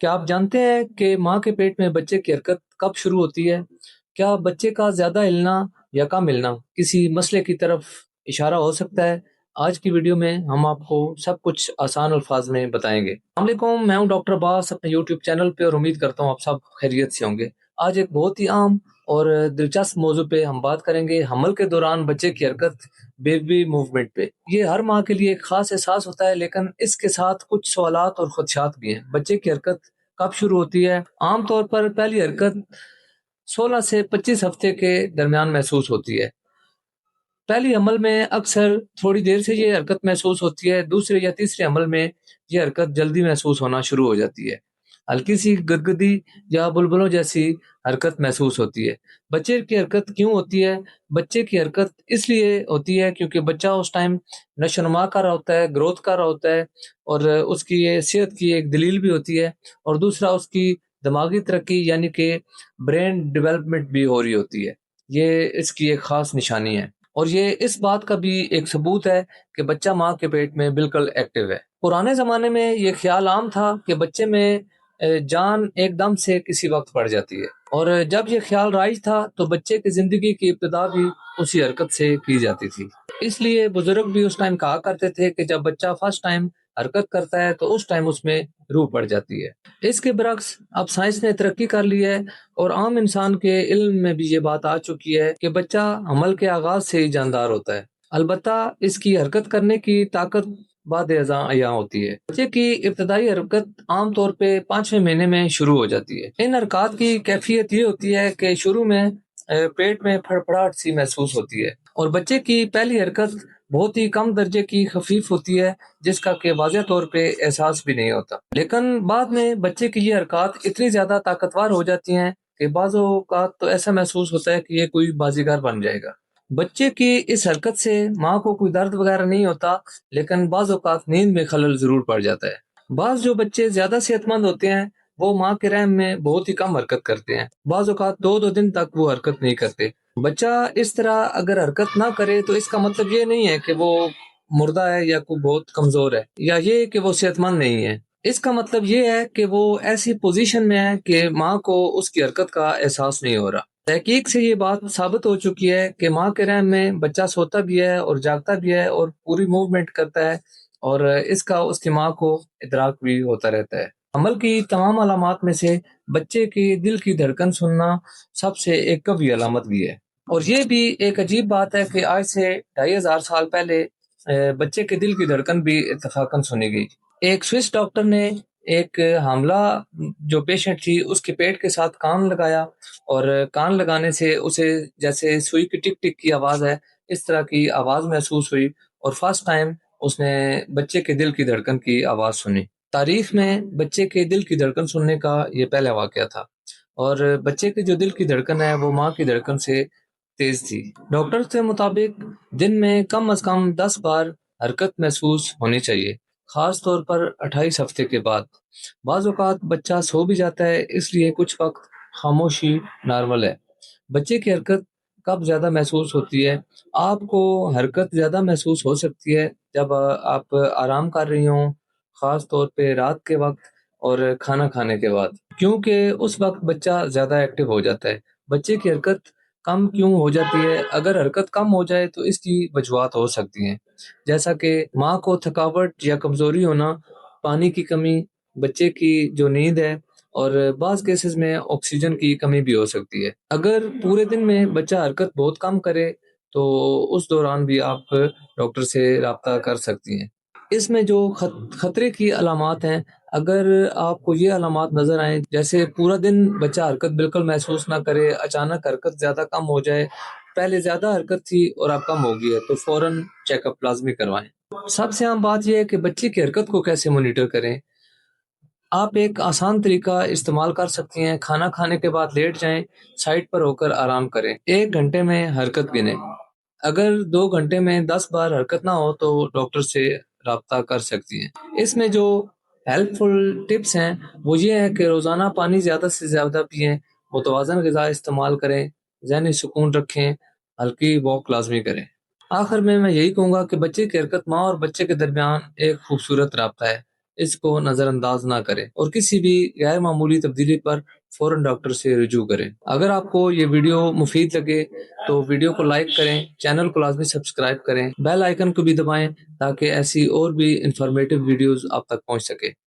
क्या आप जानते हैं कि माँ के पेट में बच्चे की हरकत कब शुरू होती है? क्या बच्चे का ज़्यादा हिलना या कम हिलना किसी मसले की तरफ इशारा हो सकता है? आज की वीडियो में हम आपको सब कुछ आसान अल्फाज में बताएंगे। अस्सलाम वालेकुम, मैं हूं डॉक्टर अब्बास अपने यूट्यूब चैनल पे और उम्मीद करता हूं आप सब खैरियत से होंगे। आज एक बहुत ही आम और दिलचस्प मौजू पे हम बात करेंगे, हमल के दौरान बच्चे की हरकत, बेबी मूवमेंट पे। ये हर माँ के लिए एक खास एहसास होता है, लेकिन इसके साथ कुछ सवालात और खदशात भी हैं। बच्चे की हरकत कब शुरू होती है? आमतौर पर पहली हरकत 16 से 25 हफ्ते के दरमियान महसूस होती है। पहली हमल में अक्सर थोड़ी देर से ये हरकत महसूस होती है, दूसरे या तीसरे हमल में ये हरकत जल्दी महसूस होना शुरू हो जाती है। हल्की सी गदगदी या बुलबुलों जैसी हरकत महसूस होती है। बच्चे की हरकत क्यों होती है? बच्चे की हरकत इसलिए होती है क्योंकि बच्चा उस टाइम नशोनुमा कर रहा होता है, ग्रोथ कर रहा होता है, और उसकी ये सेहत की एक दलील भी होती है। और दूसरा, उसकी दिमागी तरक्की यानी कि ब्रेन डेवलपमेंट भी हो रही होती है। ये इसकी एक खास निशानी है। और ये इस बात का भी एक सबूत है कि बच्चा माँ के पेट में बिल्कुल एक्टिव है। पुराने ज़माने में ये ख्याल आम था कि बच्चे में जान एकदम से किसी वक्त पड़ जाती है, और जब ये ख्याल राइज था तो बच्चे की ज़िंदगी की इब्तिदा भी उसी हरकत से की जाती थी। इसलिए बुजुर्ग भी उस टाइम कहा करते थे कि जब बच्चा फर्स्ट टाइम हरकत करता है तो उस टाइम उसमें रूह पड़ जाती है। इसके बरक्स अब साइंस ने तरक्की कर ली है, और आम इंसान के इल्म में भी ये बात आ चुकी है कि बच्चा हमल के आगाज से ही जानदार होता है। अलबत्ता इसकी हरकत करने की ताकत बाद अज़ां होती है। बच्चे की इब्तदाई हरकत आमतौर पे 5वें महीने में शुरू हो जाती है। इन हरकत की कैफियत ये होती है कि शुरू में पेट में फड़फड़ाहट सी महसूस होती है, और बच्चे की पहली हरकत बहुत ही कम दर्जे की खफीफ होती है, जिसका कि वाज़ेह तौर पे एहसास भी नहीं होता। लेकिन बाद में बच्चे की ये हरकत इतनी ज़्यादा ताकतवर हो जाती हैं कि बाज़ों औक़ात तो ऐसा महसूस होता है कि ये कोई बाजीगर बन जाएगा। बच्चे की इस हरकत से माँ को कोई दर्द वगैरह नहीं होता, लेकिन बाज़ औक़ात नींद में खलल ज़रूर पड़ जाता है। बाज़ जो बच्चे ज़्यादा सेहतमंद होते हैं, वो माँ के रहम में बहुत ही कम हरकत करते हैं। बाज़ औक़ात 2-2 दिन तक वो हरकत नहीं करते। बच्चा इस तरह अगर हरकत ना करे तो इसका मतलब ये नहीं है कि वो मुर्दा है या कोई बहुत कमजोर है, या ये कि वो सेहतमंद नहीं है। इसका मतलब ये है कि वो ऐसी पोजीशन में है कि माँ को उसकी हरकत का एहसास नहीं हो रहा। तहकीक से ये बात साबित हो चुकी है कि माँ के रहम में बच्चा सोता भी है और जागता भी है और पूरी मूवमेंट करता है, और इसका उसकी माँ को इदराक भी होता रहता है। अमल की तमाम अलामात में से बच्चे की दिल की धड़कन सुनना सबसे एक कवी अलामत भी है। और ये भी एक अजीब बात है कि आज से 2500 साल पहले बच्चे के दिल की धड़कन भी इत्तफाकन सुनी गई। एक स्विस डॉक्टर ने एक हामला जो पेशेंट थी उसके पेट के साथ कान लगाया, और कान लगाने से उसे जैसे सुई की टिक टिक की आवाज़ है, इस तरह की आवाज़ महसूस हुई, और फर्स्ट टाइम उसने बच्चे के दिल की धड़कन की आवाज़ सुनी। तारीख में बच्चे के दिल की धड़कन सुनने का ये पहला वाक़या था, और बच्चे की जो दिल की धड़कन है वो माँ की धड़कन से तेज थी। डॉक्टर के मुताबिक दिन में कम से कम 10 बार हरकत महसूस होनी चाहिए, खास तौर पर 28 हफ्ते के बाद। बाज़ औक़ात बच्चा सो भी जाता है, इसलिए कुछ वक्त खामोशी नॉर्मल है। बच्चे की हरकत कब ज़्यादा महसूस होती है? आपको हरकत ज़्यादा महसूस हो सकती है जब आप आराम कर रही हों, खास तौर पे रात के वक्त और खाना खाने के बाद, क्योंकि उस वक्त बच्चा ज़्यादा एक्टिव हो जाता है। बच्चे की हरकत कम क्यों हो जाती है? अगर हरकत कम हो जाए तो इसकी वजूहात हो सकती हैं, जैसा कि माँ को थकावट या कमज़ोरी होना, पानी की कमी, बच्चे की जो नींद है, और बाज़ केसेस में ऑक्सीजन की कमी भी हो सकती है। अगर पूरे दिन में बच्चा हरकत बहुत कम करे तो उस दौरान भी आप डॉक्टर से राब्ता कर सकती हैं। इसमें जो खतरे की अलामात हैं, अगर आपको ये अलामात नज़र आएँ, जैसे पूरा दिन बच्चा हरकत बिल्कुल महसूस ना करे, अचानक हरकत ज़्यादा कम हो जाए, पहले ज़्यादा हरकत थी और अब कम हो गई है, तो फ़ौरन चेकअप लाज़मी करवाएँ। सबसे आम बात ये है कि बच्चे की हरकत को कैसे मॉनिटर करें। आप एक आसान तरीका इस्तेमाल कर सकती हैं। खाना खाने के बाद लेट जाएं, साइड पर होकर आराम करें। 1 घंटे में हरकत गिनें। अगर 2 घंटे में 10 बार हरकत ना हो तो डॉक्टर से राब्ता कर सकती हैं। इसमें जो हेल्पफुल टिप्स हैं वो ये है कि रोज़ाना पानी ज़्यादा से ज़्यादा पिएं, मुतवाज़न ग़िज़ा इस्तेमाल करें, ज़हनी सुकून रखें, हल्की वॉक लाजमी करें। आखिर में मैं यही कहूँगा कि बच्चे की हरकत माँ और बच्चे के दरमियान एक खूबसूरत राब्ता है। اس کو نظر انداز نہ کریں اور کسی بھی غیر معمولی تبدیلی پر فوراً ڈاکٹر سے رجوع کریں۔ اگر آپ کو یہ ویڈیو مفید لگے تو ویڈیو کو لائک کریں، چینل کو لازمی سبسکرائب کریں، بیل آئیکن کو بھی دبائیں تاکہ ایسی اور بھی انفارمیٹیو ویڈیوز آپ تک پہنچ سکے۔